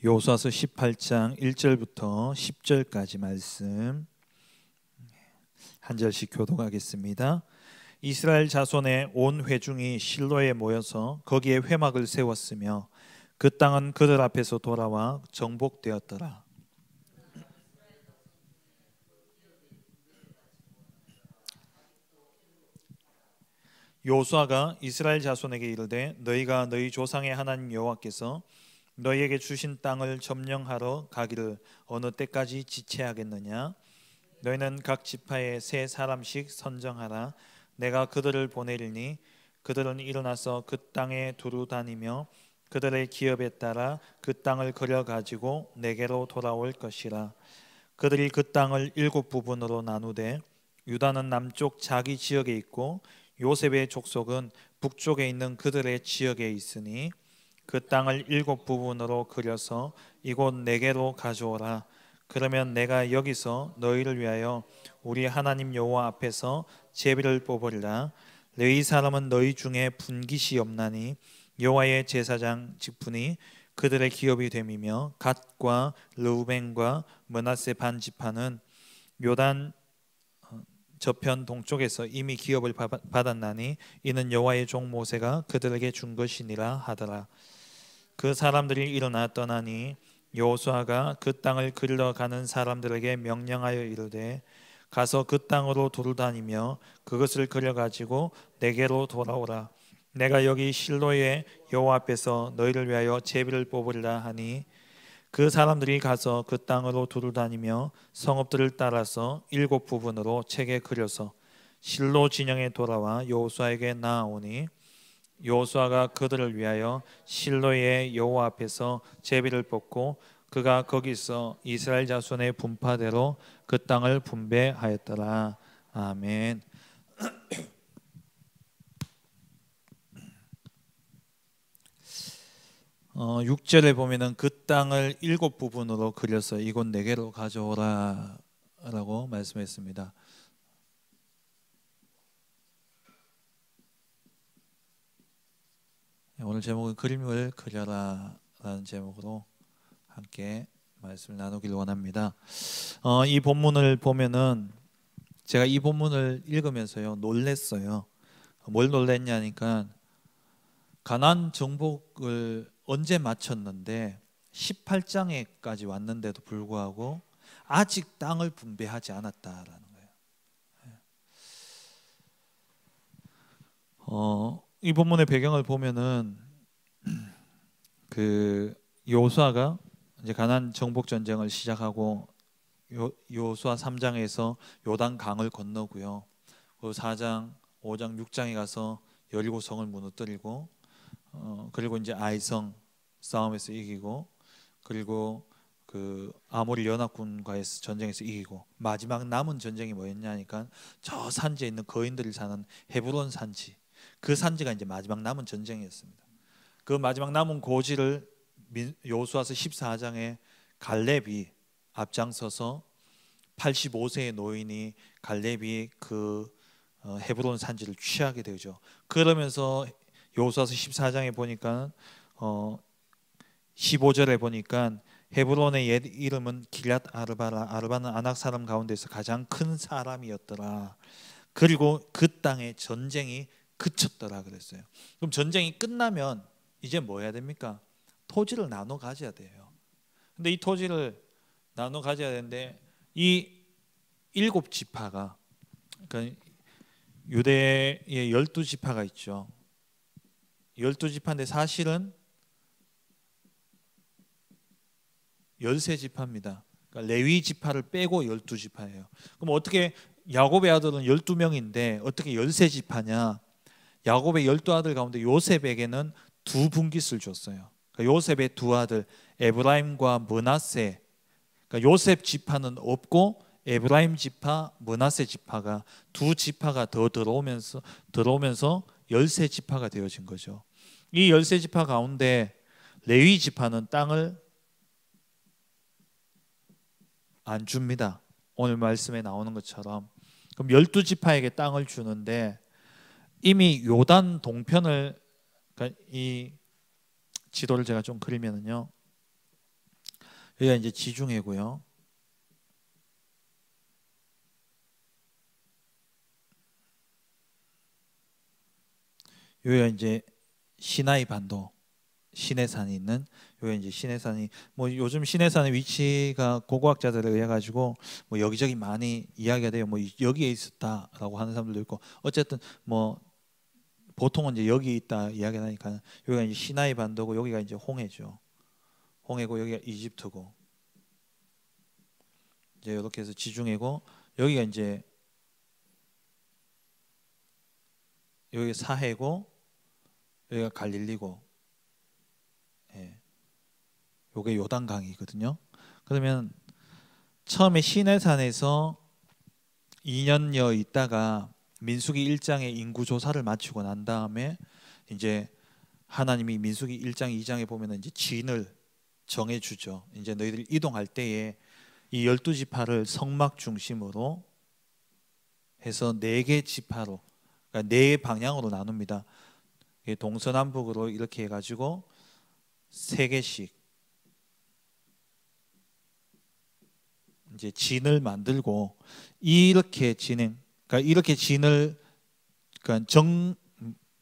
여호수아서 18장 1절부터 10절까지 말씀 한 절씩 교독하겠습니다. 이스라엘 자손의 온 회중이 실로에 모여서 거기에 회막을 세웠으며 그 땅은 그들 앞에서 돌아와 정복되었더라. 여호수아가 이스라엘 자손에게 이르되 너희가 너희 조상의 하나님 여호와께서 너희에게 주신 땅을 점령하러 가기를 어느 때까지 지체하겠느냐? 너희는 각 지파에 세 사람씩 선정하라. 내가 그들을 보내리니 그들은 일어나서 그 땅에 두루 다니며 그들의 기업에 따라 그 땅을 거려 가지고 내게로 돌아올 것이라. 그들이 그 땅을 7부분으로 나누되 유다는 남쪽 자기 지역에 있고 요셉의 족속은 북쪽에 있는 그들의 지역에 있으니 그 땅을 7부분으로 그려서 이곳 내게로 가져오라. 그러면 내가 여기서 너희를 위하여 우리 하나님 여호와 앞에서 제비를 뽑으리라. 레위 사람은 너희 중에 분깃이 없나니 여호와의 제사장 직분이 그들의 기업이 됨이며 갓과 르우벤과 므낫세 반 지파는 요단 저편 동쪽에서 이미 기업을 받았나니 이는 여호와의 종 모세가 그들에게 준 것이니라 하더라. 그 사람들이 일어나 떠나니 여호수아가 그 땅을 그리러 가는 사람들에게 명령하여 이르되 가서 그 땅으로 두루 다니며 그것을 그려 가지고 내게로 돌아오라. 내가 여기 실로의 여호와 앞에서 너희를 위하여 제비를 뽑으리라 하니 그 사람들이 가서 그 땅으로 두루 다니며 성읍들을 따라서 7부분으로 책에 그려서 실로 진영에 돌아와 여호수아에게 나아오니 여호수아가 그들을 위하여 실로의 여호와 앞에서 제비를 뽑고 그가 거기서 이스라엘 자손의 분파대로 그 땅을 분배하였더라. 아멘. 6절에 보면은 그 땅을 7부분으로 그려서 이곳 내게로 가져오라 라고 말씀했습니다. 오늘 제목은 그림을 그려라 라는 제목으로 함께 말씀을 나누기를 원합니다. 이 본문을 보면은 제가 이 본문을 읽으면서요 놀랬어요. 뭘 놀랬냐니까 가나안 정복을 언제 마쳤는데 18장에까지 왔는데도 불구하고 아직 땅을 분배하지 않았다라는 거예요. 이 본문의 배경을 보면은 그 여호수아가 이제 가나안 정복 전쟁을 시작하고 여호수아 3장에서 요단 강을 건너고요. 그 4장, 5장, 6장에 가서 여리고성을 무너뜨리고 그리고 이제 아이성 싸움에서 이기고 그리고 그 아모리 연합군과의 전쟁에서 이기고 마지막 남은 전쟁이 뭐였냐니까 저 산지에 있는 거인들이 사는 헤브론 산지, 그 산지가 이제 마지막 남은 전쟁이었습니다. 그 마지막 남은 고지를 여호수아서 14장에 갈렙이 앞장서서 85세의 노인이 갈렙이 그 헤브론 산지를 취하게 되죠. 그러면서 여호수아서 14장에 보니까 15절에 보니까 헤브론의 옛 이름은 길앗 아르바라. 아르바는 아낙 사람 가운데서 가장 큰 사람이었더라. 그리고 그 땅에 전쟁이 그쳤더라 그랬어요. 그럼 전쟁이 끝나면 이제 뭐 해야 됩니까? 토지를 나눠 가져야 돼요. 근데 이 토지를 나눠 가져야 되는데 이 7지파가 그러니까 유대의 12지파가 있죠. 12지파인데 사실은 13지파입니다. 그러니까 레위 지파를 빼고 12지파예요. 그럼 어떻게 야곱의 아들은 12명인데 어떻게 13지파냐? 야곱의 12아들 가운데 요셉에게는 2분깃을 줬어요. 그러니까 요셉의 2아들 에브라임과 므낫세, 그러니까 요셉 지파는 없고 에브라임 지파, 므낫세 지파가 2지파가 더 들어오면서 13지파가 되어진 거죠. 이 13지파 가운데 레위 지파는 땅을 안 줍니다. 오늘 말씀에 나오는 것처럼. 그럼 12지파에게 땅을 주는데 이미 요단 동편을, 그러니까 이 지도를 제가 좀 그리면은요 여기가 이제 지중해고요. 여기가 이제 시나이 반도, 시내산이 있는, 여기 이제 시내산이, 뭐 요즘 시내산의 위치가 고고학자들에 의해 가지고 뭐 여기저기 많이 이야기가 돼요. 뭐 여기에 있었다라고 하는 사람들도 있고, 어쨌든 뭐 보통은 이제 여기 있다 이야기를 하니까, 여기가 이제 시나이 반도고, 여기가 이제 홍해죠. 홍해고, 여기가 이집트고, 이제 이렇게 해서 지중해고, 여기가 이제 여기가 사해고, 여기가 갈릴리고, 예. 요게 요단강이거든요. 그러면 처음에 시내산에서 2년여 있다가 민수기 1장의 인구 조사를 마치고 난 다음에 이제 하나님이 민수기 1장 2장에 보면은 이제 진을 정해 주죠. 이제 너희들이 이동할 때에 이 12지파를 성막 중심으로 해서 4개 지파로, 그러니까 4방향으로 나눕니다. 동서남북으로 이렇게 해 가지고 3개씩 이제 진을 만들고, 이렇게 진행, 그러니까 이렇게 진을, 그러니까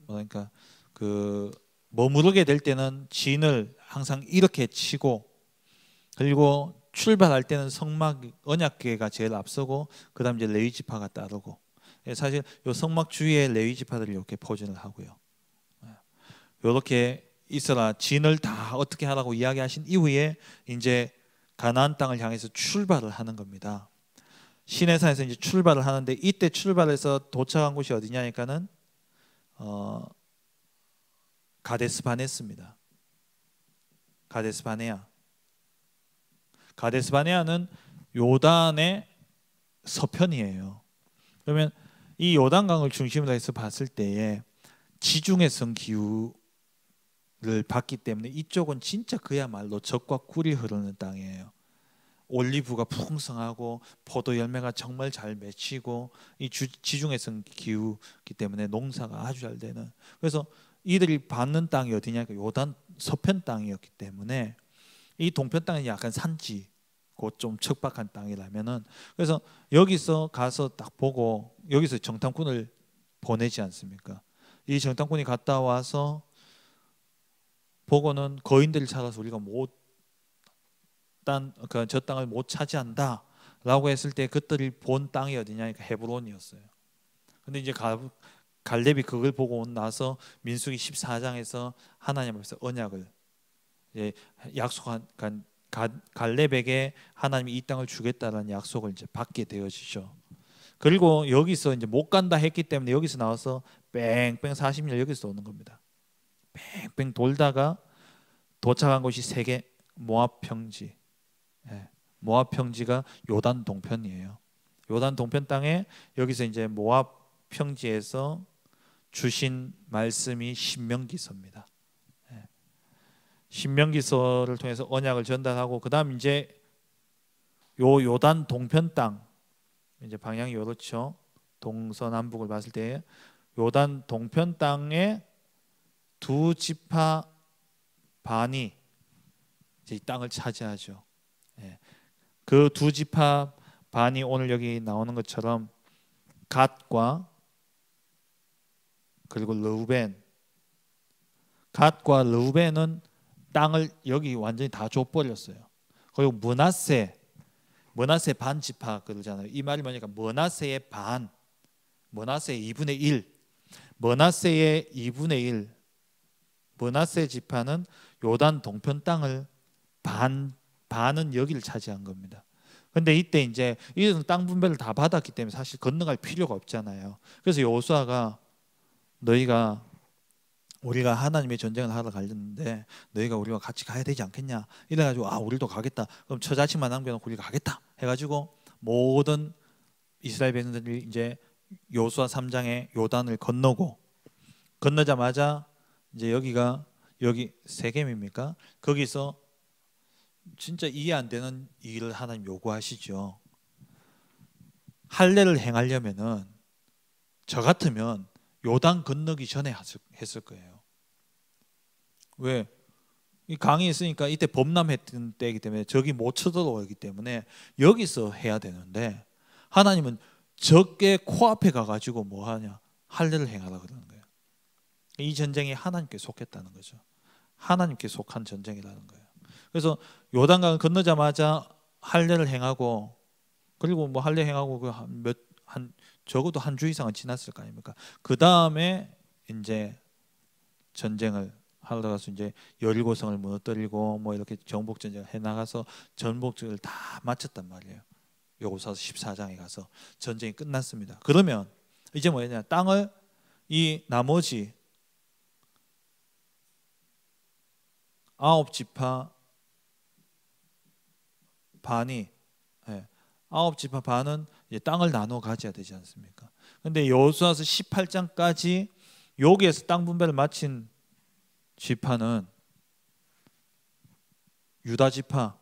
그러니까 그 머무르게 될 때는 진을 항상 이렇게 치고, 그리고 출발할 때는 성막 언약궤가 제일 앞서고, 그다음 이제 레위 지파가 따르고, 사실 요 성막 주위에 레위 지파들이 이렇게 포진을 하고요. 이렇게 있어라, 진을 다 어떻게 하라고 이야기하신 이후에 이제 가나안 땅을 향해서 출발을 하는 겁니다. 시내산에서 이제 출발을 하는데, 이때 출발해서 도착한 곳이 어디냐니까는 가데스 바네스입니다. 가데스 바네아. 가데스 바네아는 요단의 서편이에요. 그러면 이 요단강을 중심으로 해서 봤을 때에 지중해성 기후를 봤기 때문에 이쪽은 진짜 그야말로 젖과 꿀이 흐르는 땅이에요. 올리브가 풍성하고 포도 열매가 정말 잘 맺히고, 이 지중해성 기후이기 때문에 농사가 아주 잘 되는, 그래서 이들이 받는 땅이 어디냐, 요단 서편 땅이었기 때문에 이 동편 땅은 약간 산지, 곧 좀 척박한 땅이라면은, 그래서 여기서 가서 딱 보고 여기서 정탐꾼을 보내지 않습니까? 이 정탐꾼이 갔다 와서 보고는 거인들을 찾아서 우리가 저 땅을 못 차지한다라고 했을 때 그들이 본 땅이 어디냐니까 헤브론이었어요. 근데 이제 갈렙이 그걸 보고 나서 민수기 14장에서 하나님 앞에서 언약을 약속한, 갈렙에게 하나님이 이 땅을 주겠다라는 약속을 이제 받게 되어지죠. 그리고 여기서 이제 못 간다 했기 때문에 여기서 나와서 뺑뺑 40년 여기서 오는 겁니다. 뺑뺑 돌다가 도착한 곳이 세계 모압 평지. 모압 평지가 요단 동편이에요. 요단 동편 땅에 여기서 이제 모압 평지에서 주신 말씀이 신명기서입니다. 신명기서를 통해서 언약을 전달하고, 그다음 이제 요 요단 동편 땅, 이제 방향이 요렇죠. 동서남북을 봤을 때 요단 동편 땅에 2지파 반이 이제 이 땅을 차지하죠. 그 2지파 반이 오늘 여기 나오는 것처럼 갓과 그리고 르우벤. 갓과 르우벤은 땅을 여기 완전히 다 줘버렸어요. 그리고 므낫세 반 지파 그러잖아요. 이 말이 뭐냐면 므낫세의 반, 므낫세의 2분의 1, 므낫세의 2분의 1, 므낫세 지파는 요단 동편 땅을 반은 여기를 차지한 겁니다. 근데 이때 이제 이들은 땅 분배를 다 받았기 때문에 사실 건너갈 필요가 없잖아요. 그래서 여호수아가 너희가, 우리가 하나님의 전쟁을 하러 가려는데 너희가 우리와 같이 가야 되지 않겠냐, 이래가지고 우리도 가겠다. 그럼 처자식만 남겨놓고 우리가 가겠다 해가지고 모든 이스라엘 백성들이 이제 여호수아 3장에 요단을 건너자마자 이제 여기 세겜입니까? 거기서 진짜 이해 안 되는 일을 하나님 요구하시죠. 할례를 행하려면은 저 같으면 요단 건너기 전에 했을 거예요. 왜? 이 강이 있으니까 이때 범람했던 때이기 때문에 적이 못 쳐들어오기 때문에 여기서 해야 되는데 하나님은 적의 코앞에 가가지고 뭐 하냐? 할례를 행하라 그러는 거예요. 이 전쟁이 하나님께 속했다는 거죠. 하나님께 속한 전쟁이라는 거예요. 그래서 요단강을 건너자마자 할례를 행하고, 그리고 뭐 할례 행하고 그 한 적어도 한 주 이상은 지났을 거 아닙니까? 그 다음에 이제 전쟁을 하러 가서 이제 여리고성을 무너뜨리고 뭐 이렇게 정복 전쟁을 해 나가서 전복전을 다 마쳤단 말이에요. 여호수아서 14장에 가서 전쟁이 끝났습니다. 그러면 이제 뭐냐? 땅을 이 나머지 9지파 반이 9지파 반은 이제 땅을 나눠 가져야 되지 않습니까? 근데 여호수아서 18장까지 여기에서 땅 분배를 마친 지파는 유다 지파.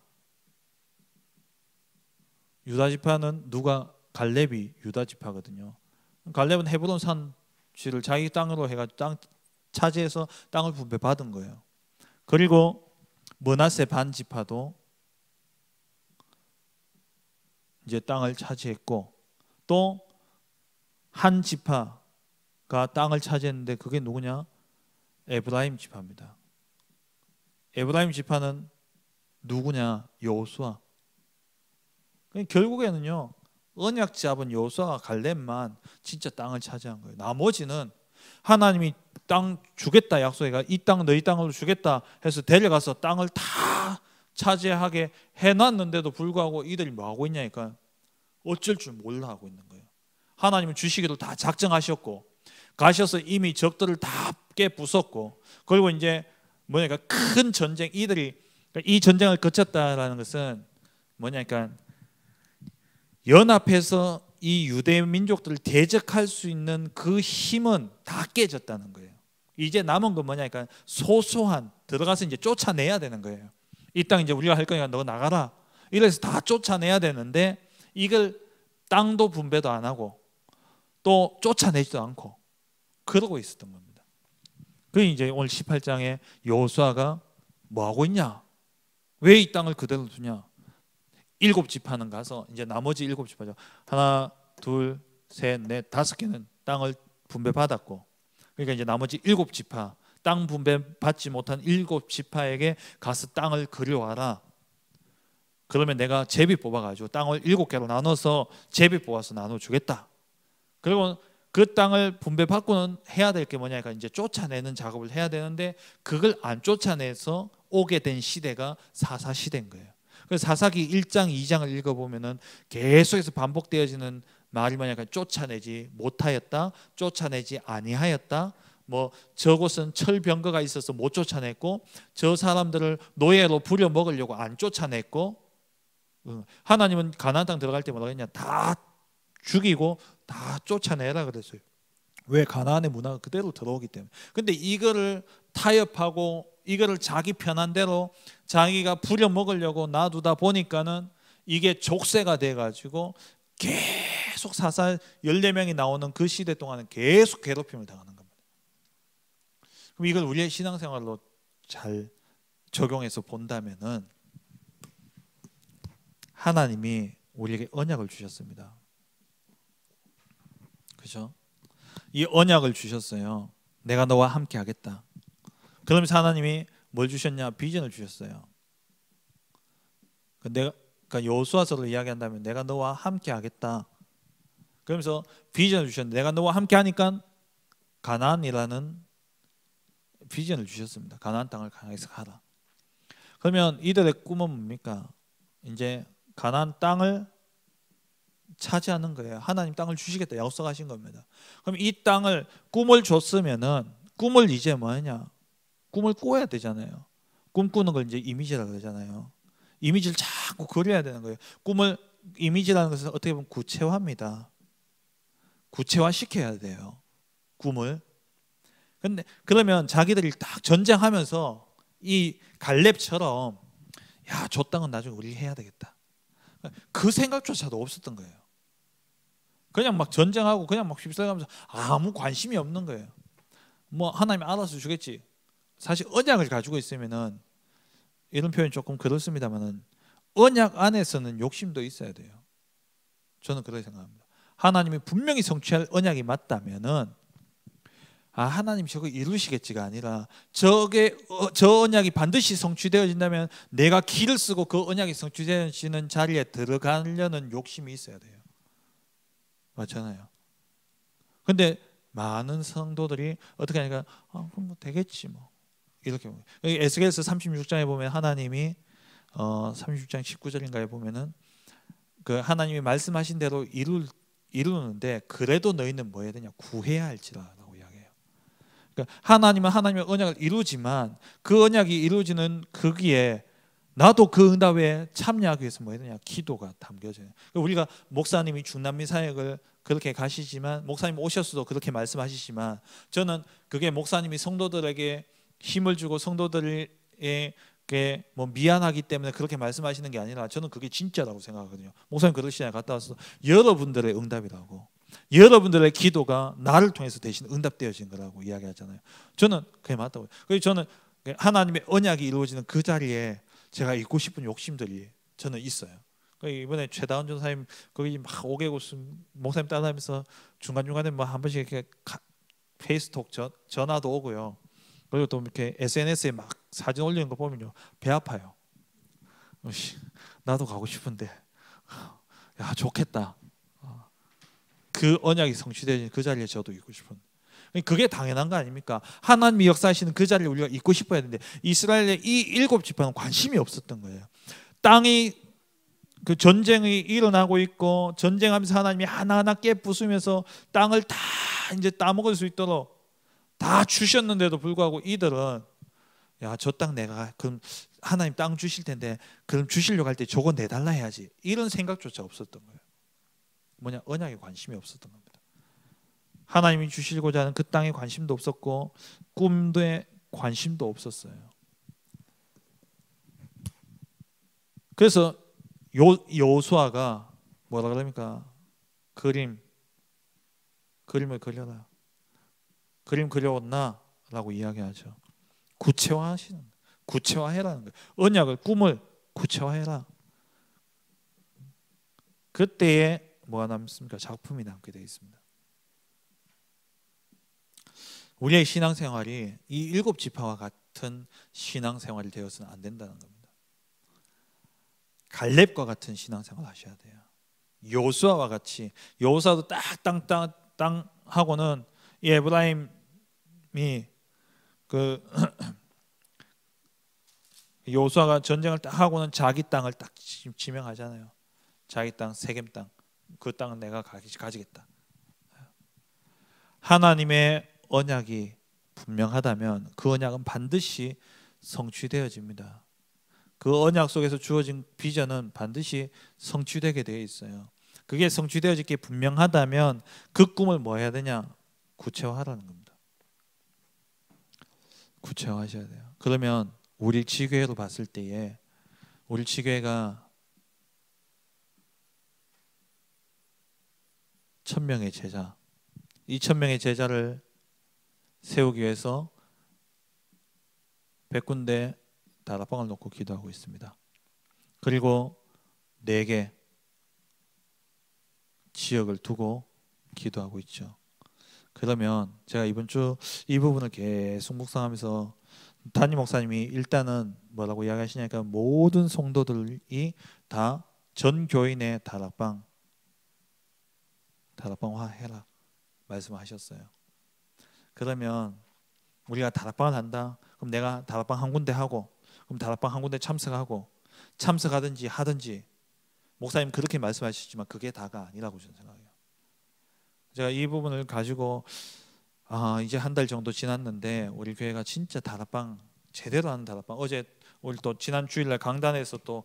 유다 지파는 누가? 갈렙이 유다 지파거든요. 갈렙은 헤브론 산지를 자기 땅으로 해가지고 땅 차지해서 땅을 분배받은 거예요. 그리고 므낫세 반 지파도 이제 땅을 차지했고, 또 한 지파가 땅을 차지했는데 그게 누구냐? 에브라임 지파입니다. 에브라임 지파는 누구냐? 여호수아. 결국에는요, 언약 잡은 여호수아가 갈렙만 진짜 땅을 차지한 거예요. 나머지는 하나님이 땅 주겠다 약속해가 이 땅 너희 땅으로 주겠다 해서 데려가서 땅을 다 차지하게 해놨는데도 불구하고 이들이 뭐 하고 있냐니까 어쩔 줄 몰라 하고 있는 거예요. 하나님은 주시기로 다 작정하셨고 가셔서 이미 적들을 다 깨부쉈고, 그리고 이제 뭐냐니까 큰 전쟁, 이들이 이 전쟁을 거쳤다라는 것은 뭐냐니까 연합해서 이 유대 민족들을 대적할 수 있는 그 힘은 다 깨졌다는 거예요. 이제 남은 건 뭐냐니까 소소한 들어가서 이제 쫓아내야 되는 거예요. 이 땅 이제 우리가 할 거니까 너 나가라. 이래서 다 쫓아내야 되는데 이걸 땅도 분배도 안 하고 또 쫓아내지도 않고 그러고 있었던 겁니다. 그 이제 오늘 18장에 여호수아가 뭐 하고 있냐? 왜 이 땅을 그대로 두냐? 7지파는 가서 이제 나머지 7지파죠. 하나, 둘, 셋, 넷, 5개는 땅을 분배받았고, 그러니까 이제 나머지 7지파 땅 분배 받지 못한 7지파에게 가서 땅을 그려와라. 그러면 내가 제비 뽑아가지고 땅을 7개로 나눠서 제비 뽑아서 나눠주겠다. 그리고 그 땅을 분배받고는 해야 될 게 뭐냐니까 이제 쫓아내는 작업을 해야 되는데 그걸 안 쫓아내서 오게 된 시대가 사사 시대인 거예요. 그래서 사사기 1장 2장을 읽어보면은 계속해서 반복되어지는 말이 뭐냐니까 쫓아내지 못하였다, 쫓아내지 아니하였다, 뭐 저곳은 철병거가 있어서 못 쫓아냈고 저 사람들을 노예로 부려먹으려고 안 쫓아냈고, 하나님은 가나안 땅 들어갈 때 뭐라 했냐? 다 죽이고 다 쫓아내라 그랬어요. 왜? 가나안의 문화가 그대로 들어오기 때문에. 근데 이거를 타협하고 이거를 자기 편한 대로 자기가 부려먹으려고 놔두다 보니까는 이게 족쇄가 돼가지고 계속 사사 14명이 나오는 그 시대 동안은 계속 괴롭힘을 당하는 겁니다. 그럼 이걸 우리의 신앙생활로 잘 적용해서 본다면은 하나님이 우리에게 언약을 주셨습니다. 그렇죠? 이 언약을 주셨어요. 내가 너와 함께 하겠다. 그러면서 하나님이 뭘 주셨냐? 비전을 주셨어요. 그러니까 여호수아서를 이야기한다면 내가 너와 함께 하겠다. 그러면서 비전을 주셨는데 내가 너와 함께 하니까 가나안이라는 비전을 주셨습니다. 가나안 땅을 향해서 가라. 그러면 이들의 꿈은 뭡니까? 이제 가나안 땅을 차지하는 거예요. 하나님 땅을 주시겠다 약속하신 겁니다. 그럼 이 땅을 꿈을 줬으면은 꿈을 이제 뭐냐? 꿈을 꿔야 되잖아요. 꿈꾸는 걸 이제 이미지라고 그러잖아요. 이미지를 자꾸 그려야 되는 거예요. 꿈을 이미지라는 것은 어떻게 보면 구체화입니다. 구체화 시켜야 돼요. 꿈을. 근데 그러면 자기들이 딱 전쟁하면서 이 갈렙처럼 야, 저 땅은 나중에 우리 해야 되겠다. 그 생각조차도 없었던 거예요. 그냥 막 전쟁하고 그냥 막 휩쓸가면서 아무 관심이 없는 거예요. 뭐 하나님 알아서 주겠지. 사실 언약을 가지고 있으면은 이런 표현이 조금 그렇습니다만은 언약 안에서는 욕심도 있어야 돼요. 저는 그렇게 생각합니다. 하나님이 분명히 성취할 언약이 맞다면은 하나님 저거 이루시겠지가 아니라 저 언약이 반드시 성취되어진다면 내가 기를 쓰고 그 언약이 성취되어지는 자리에 들어가려는 욕심이 있어야 돼요. 맞잖아요. 근데 많은 성도들이 어떻게 하니까 그럼 뭐 되겠지 뭐 이렇게 보면. 에스겔서 36장에 보면 하나님이 36장 19절인가에 보면은 그 하나님이 말씀하신 대로 이루는데 그래도 너희는 뭐 해야 되냐? 구해야 할지라라고 이야기해요. 그러니까 하나님은 하나님의 언약을 이루지만 그 언약이 이루어지는 거기에 나도 그 응답에 참여하기 위해서 뭐 해야 되냐? 기도가 담겨져요. 그러니까 우리가 목사님이 중남미 사역을 그렇게 가시지만 목사님 오셨어도 그렇게 말씀하시지만 저는 그게 목사님이 성도들에게 힘을 주고 성도들에게 뭐 미안하기 때문에 그렇게 말씀하시는 게 아니라 저는 그게 진짜라고 생각하거든요. 목사님 그러시잖아요. 갔다 와서 여러분들의 응답이라고, 여러분들의 기도가 나를 통해서 대신 응답되어진 거라고 이야기하잖아요. 저는 그게 맞다고. 그래서 저는 하나님의 언약이 이루어지는 그 자리에 제가 있고 싶은 욕심들이 저는 있어요. 이번에 최다원 전사님 거기 막 5개국 목사님 따라다니면서 중간중간에 뭐 한 번씩 이렇게 페이스톡 전화도 오고요. 그리고 또 이렇게 SNS에 막 사진 올리는 거 보면요 배 아파요. 나도 가고 싶은데 야 좋겠다. 그 언약이 성취되는 그 자리에 저도 있고 싶은. 그게 당연한 거 아닙니까? 하나님이 역사하시는 그 자리에 우리가 있고 싶어야 되는데 이스라엘의 이 7지파는 관심이 없었던 거예요. 땅이 그 전쟁이 일어나고 있고 전쟁하면서 하나님이 하나하나 깨부수면서 땅을 다 이제 따먹을 수 있도록 다 주셨는데도 불구하고 이들은 야 저 땅 내가 그럼 하나님 땅 주실 텐데 그럼 주시려고 할 때 저거 내달라 해야지 이런 생각조차 없었던 거예요. 뭐냐? 언약에 관심이 없었던 겁니다. 하나님이 주시고자 하는 그 땅에 관심도 없었고 꿈에 관심도 없었어요. 그래서 여호수아가 뭐라 그럽니까? 그림을 그려라. 그림 그려왔나? 라고 이야기하죠. 구체화해라는 거예요. 언약을, 꿈을 구체화해라. 그때에 뭐가 남습니까? 작품이 남게 되어 있습니다. 우리의 신앙생활이 이 7지파와 같은 신앙생활이 되어서는 안 된다는 겁니다. 갈렙과 같은 신앙생활을 하셔야 돼요. 여호수아와 같이. 여호수아도 땅 하고는 이 에브라임이 그 여호수아가 전쟁을 딱 하고는 자기 땅을 딱 지명하잖아요. 자기 땅, 세겜 땅. 그 땅은 내가 가지겠다. 하나님의 언약이 분명하다면 그 언약은 반드시 성취되어집니다. 그 언약 속에서 주어진 비전은 반드시 성취되게 되어 있어요. 그게 성취되어질 게 분명하다면 그 꿈을 뭐 해야 되냐? 구체화하라는 겁니다. 구체화하셔야 돼요. 그러면 우리 지교회로 봤을 때에 우리 지교회가 1000명의 제자, 2000명의 제자를 세우기 위해서 100군데 다락방을 놓고 기도하고 있습니다. 그리고 4개 지역을 두고 기도하고 있죠. 그러면 제가 이번 주 이 부분을 계속 묵상하면서 담임 목사님이 일단은 뭐라고 이야기하시냐니까 모든 성도들이 다 전 교인의 다락방화 해라 말씀하셨어요. 그러면 우리가 다락방을 한다. 그럼 내가 다락방 한 군데 하고 그럼 다락방 한 군데 참석하든지 하든지 목사님 그렇게 말씀하셨지만 그게 다가 아니라고 저는 생각해요. 제가 이 부분을 가지고 이제 한 달 정도 지났는데 우리 교회가 진짜 다락방 제대로 하는 다락방. 어제 우리 또 지난 주일날 강단에서 또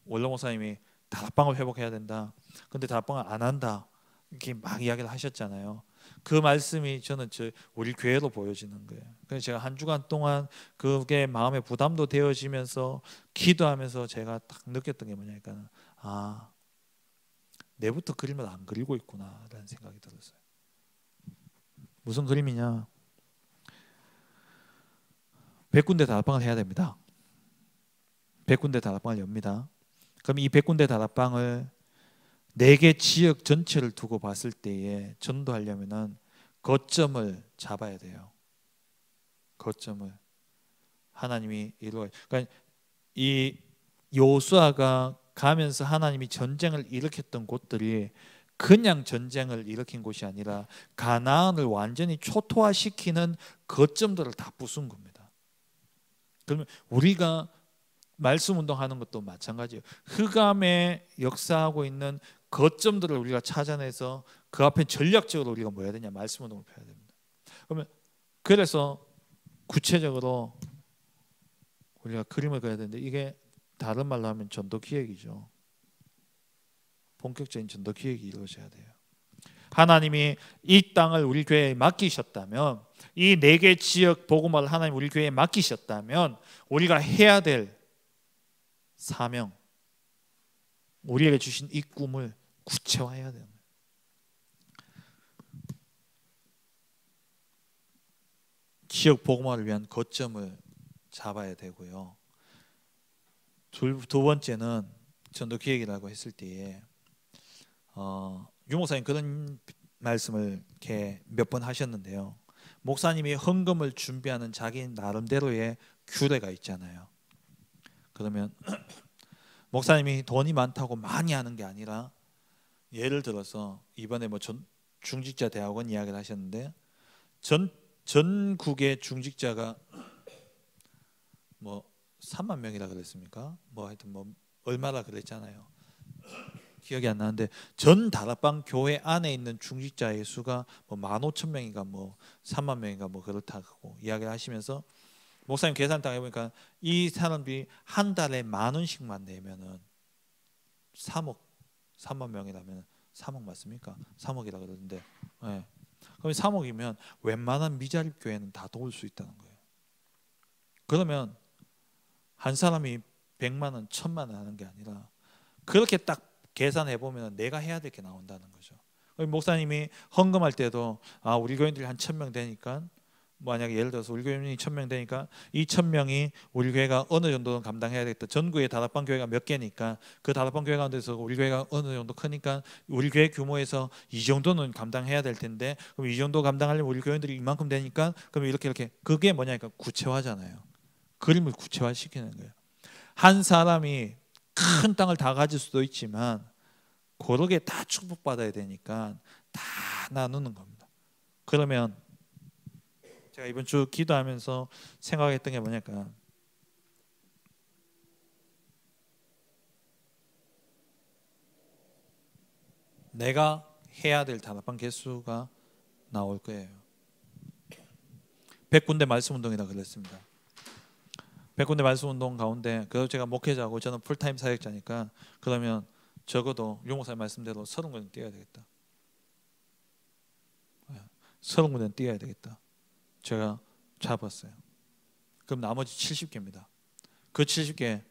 원로 목사님이 다락방을 회복해야 된다. 근데 다락방을 안 한다. 이렇게 막 이야기를 하셨잖아요. 그 말씀이 저는 우리 교회로 보여지는 거예요. 그래서 제가 한 주간 동안 그게 마음의 부담도 되어지면서 기도하면서 제가 딱 느꼈던 게 뭐냐니까 내부터 그림을 안 그리고 있구나라는 생각이 들었어요. 무슨 그림이냐? 100군데 다락방을 해야 됩니다. 100군데 다락방을 엽니다. 그럼 이 100군데 다락방을 4개 지역 전체를 두고 봤을 때에 전도하려면은 거점을 잡아야 돼요. 거점을 하나님이 이루어. 그러니까 이 여호수아가 가면서 하나님이 전쟁을 일으켰던 곳들이 그냥 전쟁을 일으킨 곳이 아니라 가나안을 완전히 초토화시키는 거점들을 다 부순 겁니다. 그러면 우리가 말씀 운동하는 것도 마찬가지예요. 흑암에 역사하고 있는 거점들을 우리가 찾아내서 그 앞에 전략적으로 우리가 뭐 해야 되냐? 말씀 운동을 펴야 됩니다. 그러면 그래서 구체적으로 우리가 그림을 그려야 되는데 이게 다른 말로 하면 전도 기획이죠. 본격적인 전도 기획이 이루어져야 돼요. 하나님이 이 땅을 우리 교회에 맡기셨다면, 이 4개 지역 복음을 하나님 우리 교회에 맡기셨다면 우리가 해야 될 사명, 우리에게 주신 이 꿈을 구체화해야 됩니다. 지역 복음화를 위한 거점을 잡아야 되고요. 두 번째는 전도 기획이라고 했을 때에 유 목사님 그런 말씀을 이렇게 몇 번 하셨는데요. 목사님이 헌금을 준비하는 자기 나름대로의 규례가 있잖아요. 그러면 목사님이 돈이 많다고 많이 하는 게 아니라, 예를 들어서 이번에 뭐 중직자 대학원 이야기를 하셨는데 전국의 중직자가 뭐 3만 명이라 그랬습니까? 뭐 하여튼 뭐 얼마라 그랬잖아요. 기억이 안 나는데 전 다락방 교회 안에 있는 중직자의 수가 뭐 15,000명인가 뭐 3만 명인가 뭐 그렇다고 이야기를 하시면서, 목사님 계산 딱 해보니까 이 사람들이 한 달에 10,000원씩만 내면은 3만 명이라면 3억 맞습니까? 3억이라 그러는데, 네. 그럼 3억이면 웬만한 미자립 교회는 다 도울 수 있다는 거예요. 그러면 한 사람이 100만 원, 1,000만 원 하는 게 아니라 그렇게 딱 계산해 보면 내가 해야 될 게 나온다는 거죠. 목사님이 헌금할 때도 우리 교인들이 한 1,000명 되니까, 만약에 예를 들어서 우리 교인이 1,000명 되니까 이 1,000명이 우리 교회가 어느 정도는 감당해야 되겠다. 전국에 다락방 교회가 몇 개니까 그 다락방 교회 가운데서 우리 교회가 어느 정도 크니까 우리 교회 규모에서 이 정도는 감당해야 될 텐데, 그럼 이 정도 감당하려면 우리 교인들이 이만큼 되니까 그럼 이렇게 그게 뭐냐니까 구체화잖아요. 그림을 구체화시키는 거예요. 한 사람이 큰 땅을 다 가질 수도 있지만 그렇게 다 축복받아야 되니까 다 나누는 겁니다. 그러면 제가 이번 주 기도하면서 생각했던 게 뭐냐니까, 내가 해야 될 다락방 개수가 나올 거예요. 100군데 말씀 운동이라 그랬습니다. 100군데 말씀 운동 가운데, 그래서 제가 목회자고 저는 풀타임 사역자니까, 그러면 적어도 유 목사님 말씀대로 30군데는 뛰어야 되겠다. 30군데는 뛰어야 되겠다. 제가 잡았어요. 그럼 나머지 70개입니다. 그 70개,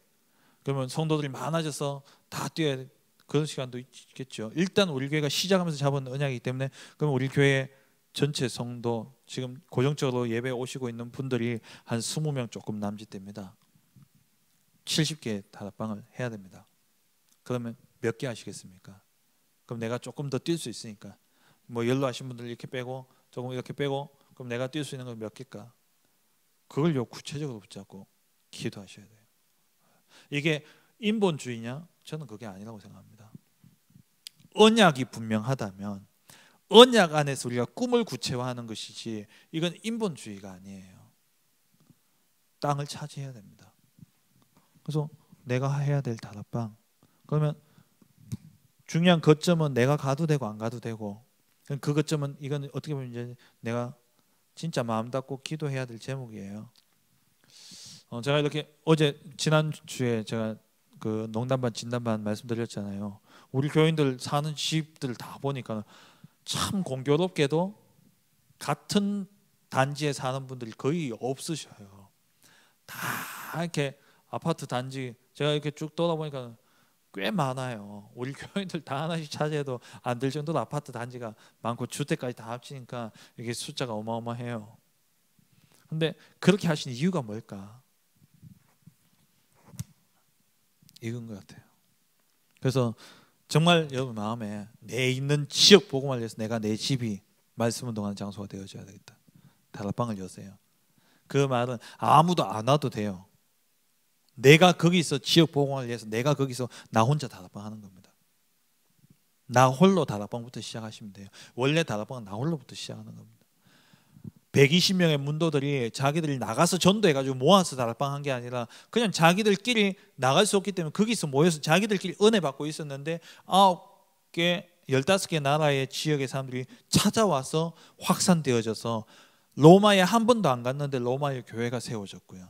그러면 성도들이 많아져서 다 뛰어야 돼. 그런 시간도 있겠죠. 일단 우리 교회가 시작하면서 잡은 언약이기 때문에, 그럼 우리 교회 전체 성도, 지금 고정적으로 예배 오시고 있는 분들이 한 20명 조금 남짓됩니다. 70개 다락방을 해야 됩니다. 그러면 몇 개 하시겠습니까? 그럼 내가 조금 더 뛸 수 있으니까, 뭐 연로 하신 분들 이렇게 빼고 조금 이렇게 빼고, 그럼 내가 뛸 수 있는 건 몇 개일까? 그걸 구체적으로 붙잡고 기도하셔야 돼요. 이게 인본주의냐? 저는 그게 아니라고 생각합니다. 언약이 분명하다면 언약 안에서 우리가 꿈을 구체화하는 것이지, 이건 인본주의가 아니에요. 땅을 차지해야 됩니다. 그래서 내가 해야 될 다락방, 그러면 중요한 거점은 내가 가도 되고 안 가도 되고, 그 거점은 이건 어떻게 보면 이제 내가 진짜 마음 닫고 기도해야 될 제목이에요. 제가 이렇게 어제 지난주에 제가 그 농담반 진담반 말씀드렸잖아요. 우리 교인들 사는 집들 다 보니까 참 공교롭게도 같은 단지에 사는 분들이 거의 없으셔요. 다 이렇게 아파트 단지, 제가 이렇게 쭉 돌아보니까 꽤 많아요. 우리 교인들 다 하나씩 차지해도 안 될 정도로 아파트 단지가 많고 주택까지 다 합치니까 이게 숫자가 어마어마해요. 근데 그렇게 하신 이유가 뭘까? 이건 것 같아요. 그래서 정말 여러분 마음에 내 있는 지역 복음을 위해서 내가 내 집이 말씀 운동하는 장소가 되어줘야 되겠다. 다락방을 여세요. 그 말은 아무도 안 와도 돼요. 내가 거기서 지역 복음을 위해서 내가 거기서 나 혼자 다락방 하는 겁니다. 나 홀로 다락방부터 시작하시면 돼요. 원래 다락방은 나 홀로부터 시작하는 겁니다. 120명의 문도들이 자기들이 나가서 전도해가지고 모아서 다락방 한 게 아니라 그냥 자기들끼리 나갈 수 없기 때문에 거기서 모여서 자기들끼리 은혜 받고 있었는데 9개, 15개 나라의 지역의 사람들이 찾아와서 확산되어져서 로마에 한 번도 안 갔는데 로마의 교회가 세워졌고요.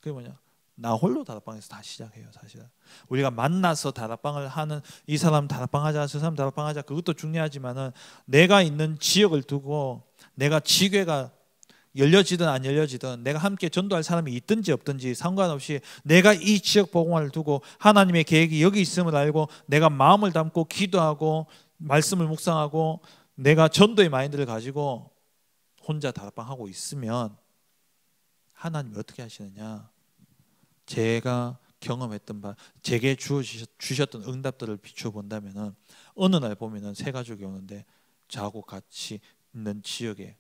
그게 뭐냐? 나 홀로 다락방에서 다 시작해요. 사실은 우리가 만나서 다락방을 하는, 이 사람 다락방 하자, 저 사람 다락방 하자, 그것도 중요하지만은 내가 있는 지역을 두고 내가 지교회가 열려지든 안 열려지든 내가 함께 전도할 사람이 있든지 없든지 상관없이 내가 이 지역 복음화를 두고 하나님의 계획이 여기 있음을 알고 내가 마음을 담고 기도하고 말씀을 묵상하고 내가 전도의 마인드를 가지고 혼자 다락방 하고 있으면 하나님이 어떻게 하시느냐? 제가 경험했던 바, 제게 주셨던 응답들을 비추어 본다면은 어느 날 보면은 세 가족이 오는데 저하고 같이 있는 지역에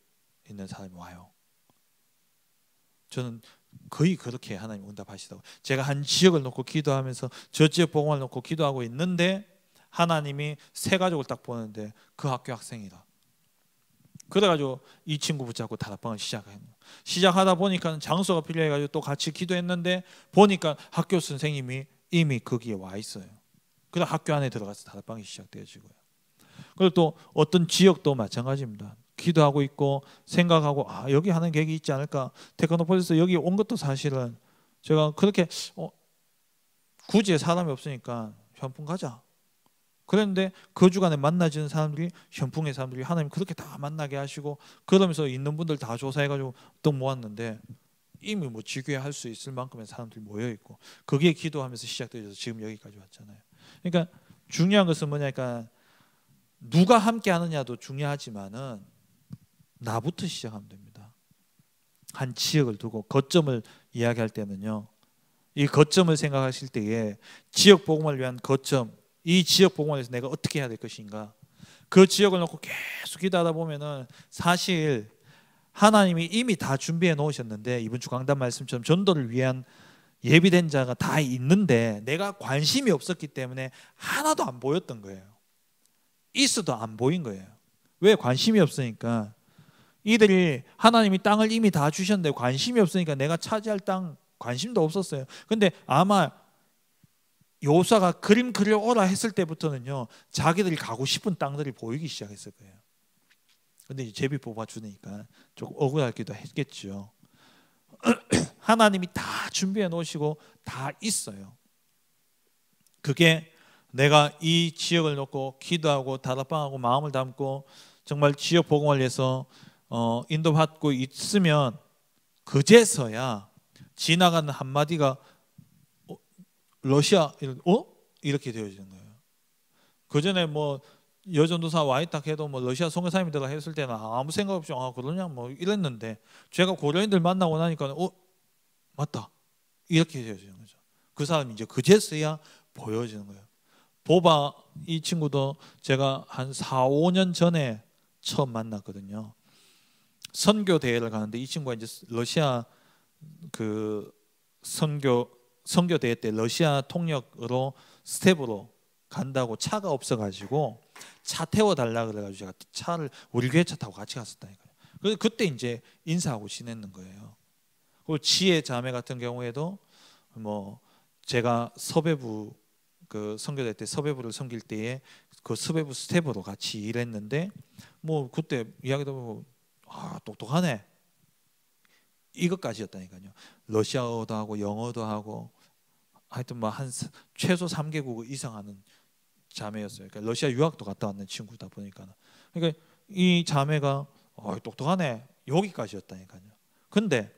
있는 사람이 와요. 저는 거의 그렇게 하나님 응답하시다고. 제가 한 지역을 놓고 기도하면서 저 지역 복음을 놓고 기도하고 있는데 하나님이 세 가족을 딱 보는데 그 학교 학생이다. 그래가지고 이 친구 붙잡고 다락방을 시작하다 보니까 장소가 필요해가지고 또 같이 기도했는데 보니까 학교 선생님이 이미 거기에 와 있어요. 그래서 학교 안에 들어가서 다락방이 시작되어지고요. 그리고 또 어떤 지역도 마찬가지입니다. 기도하고 있고 생각하고 여기 하는 계획이 있지 않을까. 테크노폴리스 여기 온 것도 사실은 제가 그렇게 굳이 사람이 없으니까 현풍 가자 그랬는데 그 주간에 만나지는 사람들이 현풍의 사람들이 하나님 그렇게 다 만나게 하시고 그러면서 있는 분들 다 조사해가지고 또 모았는데 이미 뭐 지교회 할 수 있을 만큼의 사람들이 모여 있고 거기에 기도하면서 시작되어서 지금 여기까지 왔잖아요. 그러니까 중요한 것은 뭐냐니까 누가 함께 하느냐도 중요하지만은 나부터 시작하면 됩니다. 한 지역을 두고 거점을 이야기할 때는요, 이 거점을 생각하실 때에 지역 복음을 위한 거점, 이 지역 복음을 위해서 내가 어떻게 해야 될 것인가, 그 지역을 놓고 계속 기도하다 보면은 사실 하나님이 이미 다 준비해 놓으셨는데 이번 주 강단 말씀처럼 전도를 위한 예비된 자가 다 있는데 내가 관심이 없었기 때문에 하나도 안 보였던 거예요. 있어도 안 보인 거예요. 왜? 관심이 없으니까. 이들이 하나님이 땅을 이미 다 주셨는데 관심이 없으니까 내가 차지할 땅 관심도 없었어요. 근데 아마 여호수아가 그림 그려오라 했을 때부터는요, 자기들이 가고 싶은 땅들이 보이기 시작했을 거예요. 근데 이제 제비 뽑아주니까 조금 억울하기도 했겠죠. 하나님이 다 준비해 놓으시고 다 있어요. 그게 내가 이 지역을 놓고 기도하고 다락방하고 마음을 담고 정말 지역 복음을 위해서 인도받고 있으면 그제서야 지나가는 한마디가 러시아 이렇게 되어지는 거예요. 그 전에 뭐 여전도사 와 있다 해도 뭐 러시아 선교사님들가 했을 때는 아무 생각 없이 그러냐 뭐 이랬는데 제가 고려인들 만나고 나니까 맞다 이렇게 되어지는 거죠. 그 사람이 이제 그제서야 보여지는 거예요. 보바 이 친구도 제가 한 4, 5년 전에 처음 만났거든요. 선교 대회를 가는데 이 친구가 이제 러시아 그 선교 대회 때 러시아 통역으로 스텝으로 간다고 차가 없어가지고 차 태워달라 그래가지고 제가 차를 우리 교회 차 타고 같이 갔었다니까요. 그래서 그때 이제 인사하고 지냈는 거예요. 그리고 지혜 자매 같은 경우에도 뭐 제가 섭외부 그 선교대 때 섭외부를 섬길 때에 그 섭외부 스텝으로 같이 일했는데 뭐 그때 이야기도 보고 똑똑하네 이것까지였다니까요. 러시아어도 하고 영어도 하고 하여튼 뭐 한 최소 3개국 이상 하는 자매였어요. 그러니까 러시아 유학도 갔다 왔는 친구다 보니까 그러니까 이 자매가 똑똑하네 여기까지였다니까요. 근데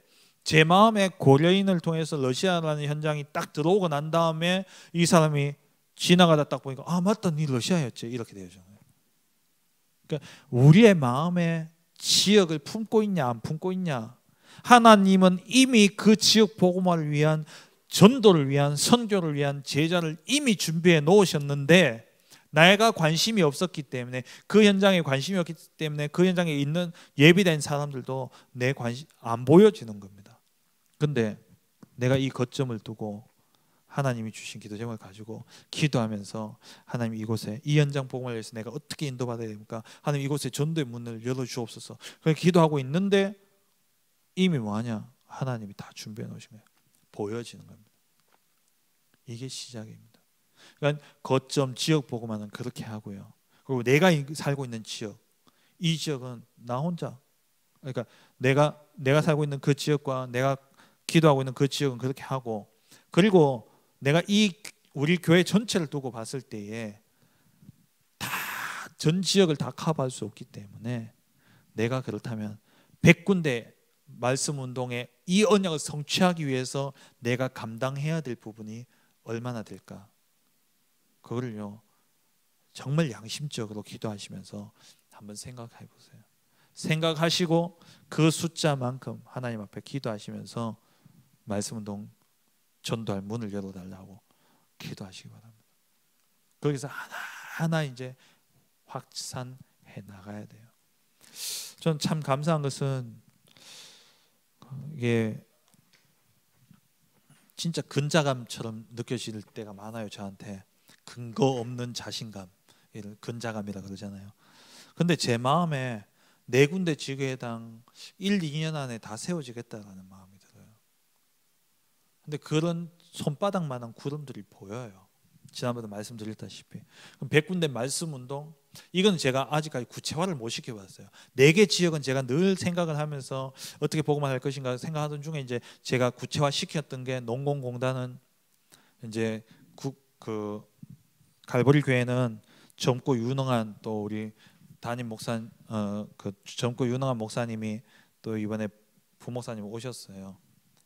제 마음에 고려인을 통해서 러시아라는 현장이 딱 들어오고 난 다음에 이 사람이 지나가다 딱 보니까 맞다 네 러시아였지 이렇게 되어져요. 그러니까 우리의 마음에 지역을 품고 있냐 안 품고 있냐, 하나님은 이미 그 지역 복음화를 위한 전도를 위한, 선교를 위한 제자를 이미 준비해 놓으셨는데 내가 관심이 없었기 때문에, 그 현장에 관심이 없기 때문에 그 현장에 있는 예비된 사람들도 내 관심 안 보여지는 겁니다. 근데 내가 이 거점을 두고 하나님이 주신 기도 제목을 가지고 기도하면서, 하나님 이곳에 이 현장 복음을 위해서 내가 어떻게 인도받아야 됩니까? 하나님 이곳에 전도의 문을 열어주옵소서. 그렇게 기도하고 있는데 이미 뭐하냐? 하나님이 다 준비해 놓으신 거예요. 보여지는 겁니다. 이게 시작입니다. 그러니까 거점 지역 복음화는 그렇게 하고요. 그리고 내가 살고 있는 지역, 이 지역은 나 혼자, 그러니까 내가 살고 있는 그 지역과 내가 기도하고 있는 그 지역은 그렇게 하고, 그리고 내가 우리 교회 전체를 두고 봤을 때에 다 전 지역을 다 커버할 수 없기 때문에, 내가 그렇다면 100군데 말씀 운동에 이 언약을 성취하기 위해서 내가 감당해야 될 부분이 얼마나 될까? 그거를요 정말 양심적으로 기도하시면서 한번 생각해 보세요. 생각하시고 그 숫자만큼 하나님 앞에 기도하시면서 말씀 운동 전도할 문을 열어달라고 기도하시기 바랍니다. 거기서 하나하나 이제 확산해 나가야 돼요. 저는 참 감사한 것은 이게 진짜 근자감처럼 느껴질 때가 많아요. 저한테 근거 없는 자신감, 근자감이라 그러잖아요. 근데 제 마음에 네 군데 지교회당 1, 2년 안에 다 세워지겠다라는 마음이 들어요. 근데 그런 손바닥만한 구름들이 보여요. 지난번에 말씀드렸다시피. 그럼 100군데 말씀 운동, 이건 제가 아직까지 구체화를 못 시켜봤어요. 4개 지역은 제가 늘 생각을 하면서 어떻게 복음을 할 것인가 생각하던 중에 이제 제가 구체화 시켰던 게, 농공공단은 이제 그 갈보리 교회는 젊고 유능한 또 우리 담임 목사, 그 젊고 유능한 목사님이 또 이번에 부목사님 오셨어요.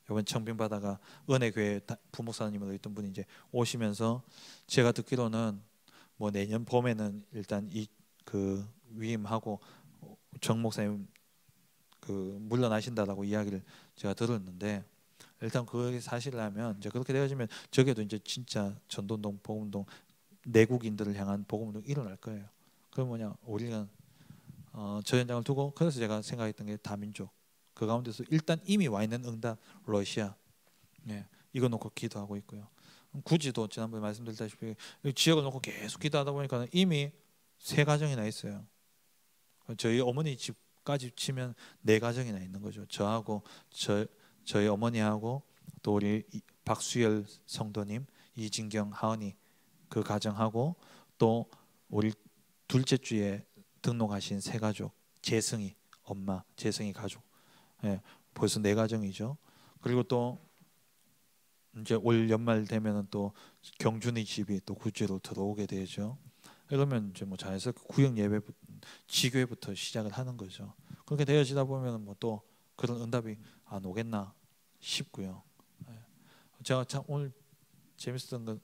이번 청빙받아가 은혜교회 부목사님으로 있던 분이 이제 오시면서, 제가 듣기로는 뭐 내년 봄에는 일단 그 위임하고 정 목사님 그 물러나신다라고 이야기를 제가 들었는데, 일단 그게 사실이라면 이제 그렇게 되어지면 저게도 이제 진짜 전도운동, 복음운동, 내국인들을 향한 복음운동 일어날 거예요. 그럼 뭐냐, 우리는 저 현장을 두고, 그래서 제가 생각했던 게 다민족, 그 가운데서 일단 이미 와 있는 응답 러시아, 이거 놓고 기도하고 있고요. 굳이도 지난번에 말씀드렸다시피 지역을 놓고 계속 기도하다 보니까 이미 3가정이나 있어요. 저희 어머니 집까지 치면 4가정이나 있는 거죠. 저하고 저희 어머니하고 또 우리 박수열 성도님, 이진경 하은이 그 가정하고, 또 우리 둘째 주에 등록하신 3가족, 재승이 엄마, 재승이 가족, 벌써 4가정이죠. 그리고 또 이제 올 연말 되면은 또 경준이 집이 또 구주로 들어오게 되죠. 그러면 이제 뭐 자연스럽게 구역 예배, 지교회부터 시작을 하는 거죠. 그렇게 되어지다 보면 뭐 또 그런 응답이 안 오겠나 싶고요. 제가 참 오늘 재밌었던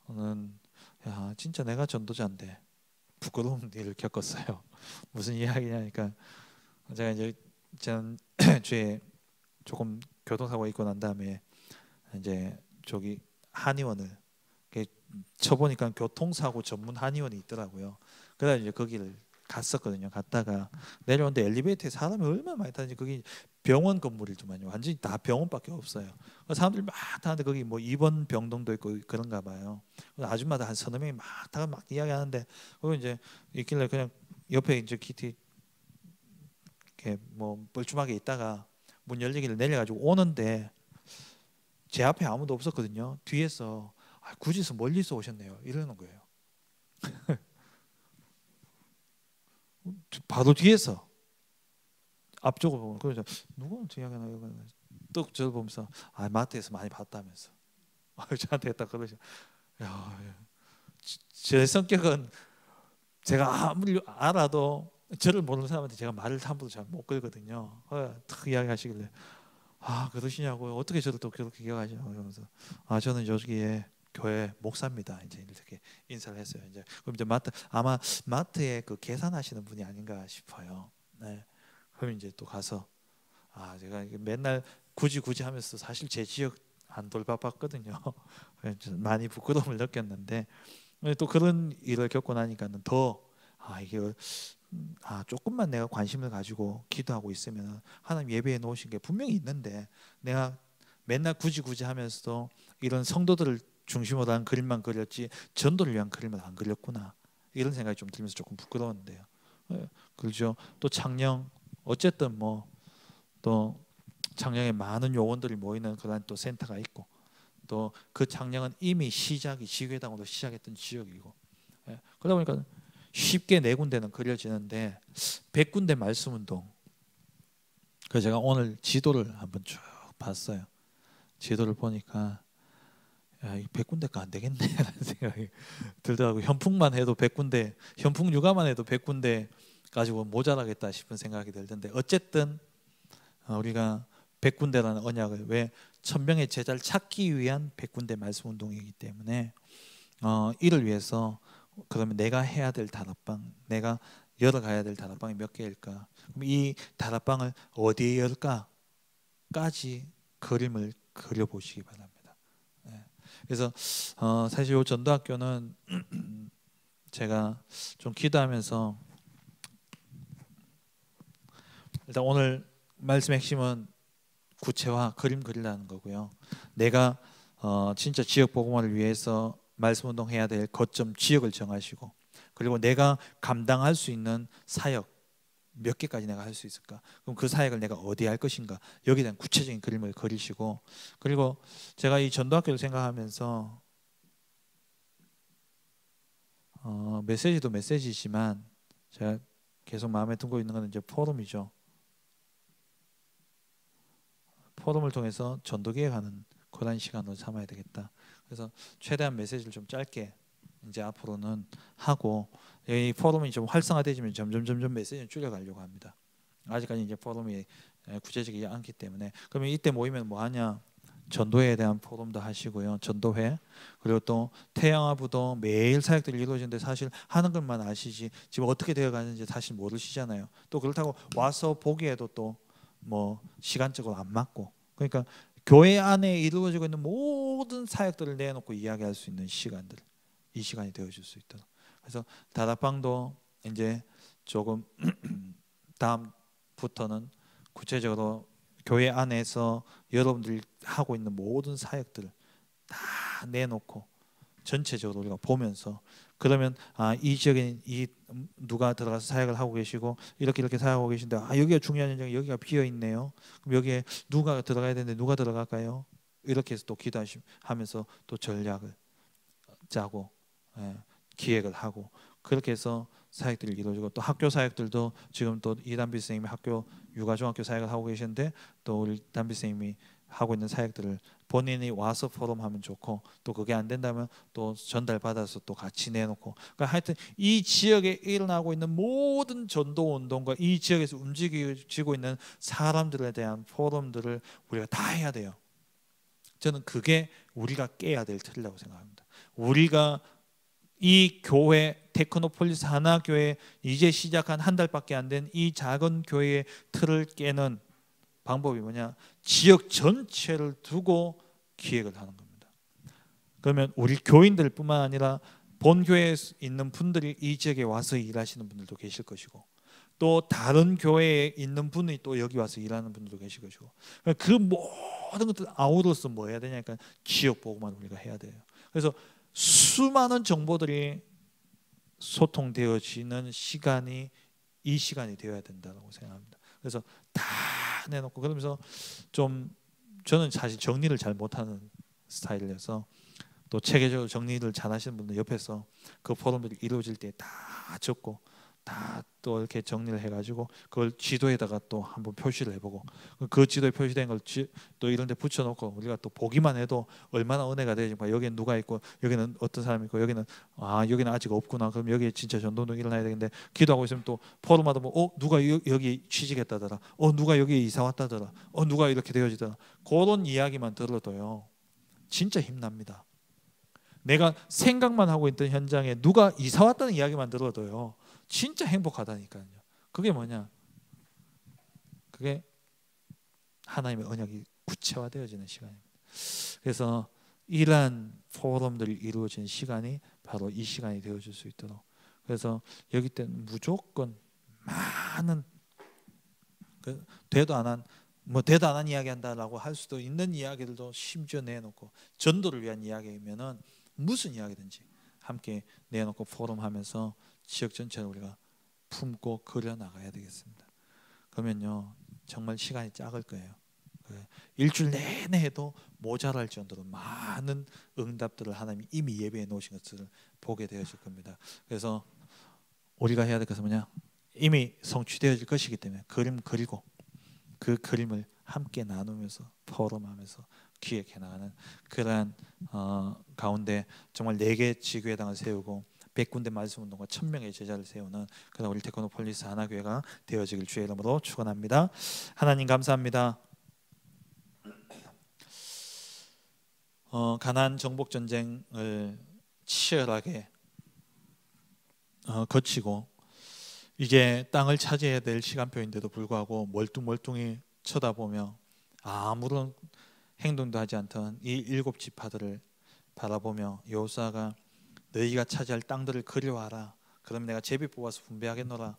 거는, 야 진짜 내가 전도자인데 부끄러운 일을 겪었어요. 무슨 이야기냐니까, 제가 이제 지난주에 조금 교통사고 있고 난 다음에 이제 저기 한의원을 쳐보니까 교통사고 전문 한의원이 있더라고요. 그래서 이제 거기를 갔었거든요. 갔다가 내려오는데 엘리베이터에 사람이 얼마나 많이 타는지, 거기 병원 건물이더만요. 완전히 다 병원밖에 없어요. 사람들이 막 타는데 거기 뭐 입원 병동도 있고 그런가 봐요. 아줌마들 한 3-4명이 막 타가 막 이야기하는데, 거기 이제 있길래 그냥 옆에 이제 기티 이렇게 뭐 뻘쭘하게 있다가 문 열리기를 내려가지고 오는데, 제 앞에 아무도 없었거든요. 뒤에서 굳이서 멀리서 오셨네요 이러는 거예요. 바로 뒤에서 앞쪽을 보면, 그래서 누구는 이야기나 또 저를 보면서 마트에서 많이 봤다면서 저한테 딱 그러죠. 제 성격은 제가 아무리 알아도 저를 모르는 사람한테 제가 말을 함부로 잘 못 걸거든요. 탁 이야기하시길래 그러시냐고요. 어떻게 저를 또 그렇게 기억하시냐고 그러면서, 저는 여기에 교회 목사입니다. 이제 이렇게 인사를 했어요. 이제 그럼 이제 아마 마트에 그 계산하시는 분이 아닌가 싶어요. 네. 그럼 이제 또 가서 제가 맨날 굳이 하면서 사실 제 지역 안 돌바빴거든요. 많이 부끄러움을 느꼈는데 또 그런 일을 겪고 나니까는 더 이게 조금만 내가 관심을 가지고 기도하고 있으면 하나님 예배해 놓으신 게 분명히 있는데 내가 맨날 굳이 하면서도 이런 성도들을 중심으로 한 그림만 그렸지 전도를 위한 그림을 안 그렸구나, 이런 생각이 좀 들면서 조금 부끄러웠는데요. 그렇죠. 또 창녕, 어쨌든 뭐 또 창녕에 많은 요원들이 모이는 그런 또 센터가 있고, 또 그 창녕은 이미 시작이 지회당으로 시작했던 지역이고, 그러다 보니까 쉽게 네 군데는 그려지는데 100군데 말씀운동. 그 제가 오늘 지도를 한번 쭉 봤어요. 지도를 보니까 이 100군데가 안 되겠네라는 생각이 들더라고요. 현풍만 해도 100군데, 현풍 육아만 해도 100군데 가지고 모자라겠다 싶은 생각이 들던데, 어쨌든 우리가 100군데라는 언약을, 왜 천명의 제자를 찾기 위한 100군데 말씀 운동이기 때문에 이를 위해서 그러면 내가 해야 될 다락방, 내가 열어가야 될 다락방이 몇 개일까? 그럼 이 다락방을 어디에 열까까지 그림을 그려보시기 바랍니다. 그래서 사실 이 전도학교는 제가 좀 기도하면서, 일단 오늘 말씀의 핵심은 구체화, 그림 그리라는 거고요. 내가 진짜 지역 복음화를 위해서 말씀운동 해야 될 거점 지역을 정하시고, 그리고 내가 감당할 수 있는 사역 몇 개까지 내가 할 수 있을까? 그럼 그 사역을 내가 어디에 할 것인가? 여기에 대한 구체적인 그림을 그리시고, 그리고 제가 이 전도학교를 생각하면서 메시지도 메시지지만 제가 계속 마음에 두고 있는 것은 이제 포럼이죠. 포럼을 통해서 전도기획하는 그런 시간으로 삼아야 되겠다. 그래서 최대한 메시지를 좀 짧게 이제 앞으로는 하고, 이 포럼이 좀 활성화되지면 점점 메시지를 줄여가려고 합니다. 아직까지 이제 포럼이 구체적이지 않기 때문에. 그러면 이때 모이면 뭐 하냐? 전도회에 대한 포럼도 하시고요. 전도회. 그리고 또 태양아부도 매일 사역들이 이루어지는데 사실 하는 것만 아시지 지금 어떻게 되어가는지 사실 모르시잖아요. 또 그렇다고 와서 보기에도 또 뭐 시간적으로 안 맞고, 그러니까 교회 안에 이루어지고 있는 모든 사역들을 내놓고 이야기할 수 있는 시간들, 이 시간이 되어줄 수 있도록. 그래서 다락방도 이제 조금 다음부터는 구체적으로 교회 안에서 여러분들이 하고 있는 모든 사역들을 다 내놓고 전체적으로 우리가 보면서, 그러면 이 지역에 이 누가 들어가서 사역을 하고 계시고 이렇게 사역하고 계신데 여기가 중요한 현장이 여기가 비어 있네요. 그럼 여기에 누가 들어가야 되는데 누가 들어갈까요? 이렇게 해서 또 기도하면서 또 전략을 짜고 기획을 하고, 그렇게 해서 사역들이 이루어지고, 또 학교 사역들도 지금 또 이담비 선생님이 학교 육아중학교 사역을 하고 계시는데 또 우리 담비 선생님이 하고 있는 사역들을 본인이 와서 포럼하면 좋고, 또 그게 안 된다면 또 전달받아서 또 같이 내놓고, 그러니까 하여튼 이 지역에 일어나고 있는 모든 전도 운동과 이 지역에서 움직이고 있는 사람들에 대한 포럼들을 우리가 다 해야 돼요. 저는 그게 우리가 깨야 될 틀이라고 생각합니다. 우리가 이 교회 테크노폴리스 하나교회 이제 시작한 한 달밖에 안 된 이 작은 교회의 틀을 깨는 방법이 뭐냐? 지역 전체를 두고 기획을 하는 겁니다. 그러면 우리 교인들뿐만 아니라 본교회에 있는 분들이 이 지역에 와서 일하시는 분들도 계실 것이고, 또 다른 교회에 있는 분이 또 여기 와서 일하는 분들도 계실 것이고, 그 모든 것들 아우러서 뭐 해야 되냐니까 지역 보고만 우리가 해야 돼요. 그래서 수많은 정보들이 소통되어지는 시간이 이 시간이 되어야 된다고 생각합니다. 그래서 다 내놓고, 그러면서 좀 저는 사실 정리를 잘 못하는 스타일이라서 또 체계적으로 정리를 잘 하시는 분들 옆에서 그 포럼들이 이루어질 때 다 적고 다 또 이렇게 정리를 해가지고 그걸 지도에다가 또 한번 표시를 해보고, 그 지도에 표시된 걸 또 이런 데 붙여놓고 우리가 또 보기만 해도 얼마나 은혜가 되지. 여기는 누가 있고 여기는 어떤 사람이 있고 여기는 여기는 아직 없구나. 그럼 여기에 진짜 전도운동이 일어나야 되는데, 기도하고 있으면 또 포럼하다 보면 누가 여기 취직했다더라, 누가 여기 이사 왔다더라, 누가 이렇게 되어지더라. 그런 이야기만 들어도요 진짜 힘납니다. 내가 생각만 하고 있던 현장에 누가 이사 왔다는 이야기만 들어도요 진짜 행복하다니까요. 그게 뭐냐? 그게 하나님의 언약이 구체화되어지는 시간입니다. 그래서 이러한 포럼들이 이루어진 시간이 바로 이 시간이 되어줄 수 있도록, 그래서 여기 때는 무조건 많은 되도 안 한 이야기 한다라고 할 수도 있는 이야기들도 심지어 내놓고, 전도를 위한 이야기면은 무슨 이야기든지 함께 내놓고 포럼하면서 지역 전체를 우리가 품고 그려 나가야 되겠습니다. 그러면요 정말 시간이 작을 거예요. 일주일 내내 해도 모자랄 정도로 많은 응답들을 하나님이 이미 예배해 놓으신 것을 보게 되어질 겁니다. 그래서 우리가 해야 될 것은 뭐냐? 이미 성취되어질 것이기 때문에 그림 그리고 그 그림을 함께 나누면서 포럼하면서 기획해 나가는 그러한 가운데 정말 4개 지교회당을 세우고 100군데 말씀운동과 1000명의 제자를 세우는 그런 우리 테크노폴리스 하나교회가 되어지길 주의 이름으로 축원합니다. 하나님 감사합니다. 가나안 정복 전쟁을 치열하게 거치고 이제 땅을 차지해야 될 시간표인데도 불구하고 멀뚱멀뚱히 쳐다보며 아무런 행동도 하지 않던 이 7지파들을 바라보며 여호수아가 너희가 차지할 땅들을 그리워하라. 그럼 내가 제비 뽑아서 분배하겠노라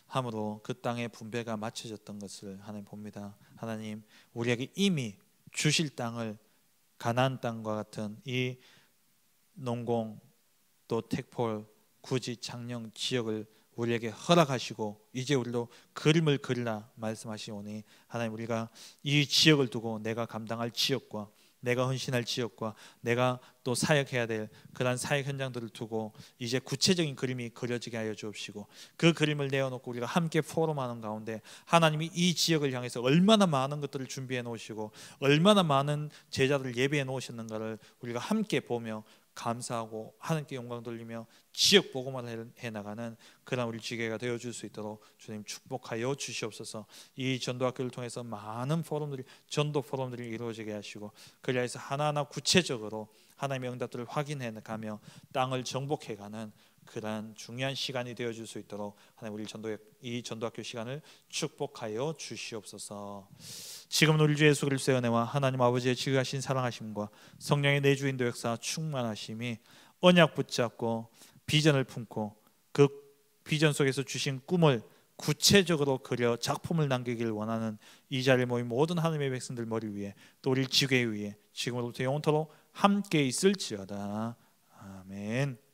함으로 그 땅의 분배가 맞춰졌던 것을 하나님 봅니다. 하나님 우리에게 이미 주실 땅을 가나안 땅과 같은 이 농공 또 택폴 구지 창녕 지역을 우리에게 허락하시고 이제 우리도 그림을 그리라 말씀하시오니 하나님 우리가 이 지역을 두고 내가 감당할 지역과 내가 헌신할 지역과 내가 또 사역해야 될 그런 사역 현장들을 두고 이제 구체적인 그림이 그려지게 하여 주옵시고 그 그림을 내어놓고 우리가 함께 포럼하는 가운데 하나님이 이 지역을 향해서 얼마나 많은 것들을 준비해 놓으시고 얼마나 많은 제자들을 예비해 놓으셨는가를 우리가 함께 보며 감사하고 하나님께 영광 돌리며 지역 복음화를 해나가는 그런 우리 지교회가 되어줄 수 있도록 주님 축복하여 주시옵소서. 이 전도학교를 통해서 많은 포럼들이 전도 포럼들이 이루어지게 하시고 그리하여서 하나하나 구체적으로 하나님의 응답들을 확인해가며 땅을 정복해가는 그러한 중요한 시간이 되어줄 수 있도록 하나님 우리 이 전도학교 시간을 축복하여 주시옵소서. 지금은 우리 주 예수 그리스도의 은혜와 하나님 아버지의 지극하신 사랑하심과 성령의 내주인도 역사 충만하심이 언약 붙잡고 비전을 품고 그 비전 속에서 주신 꿈을 구체적으로 그려 작품을 남기길 원하는 이 자리에 모인 모든 하나님의 백성들 머리 위에 또 우리 지교회 위에 지금으로부터 영원토록 함께 있을지어다. 아멘.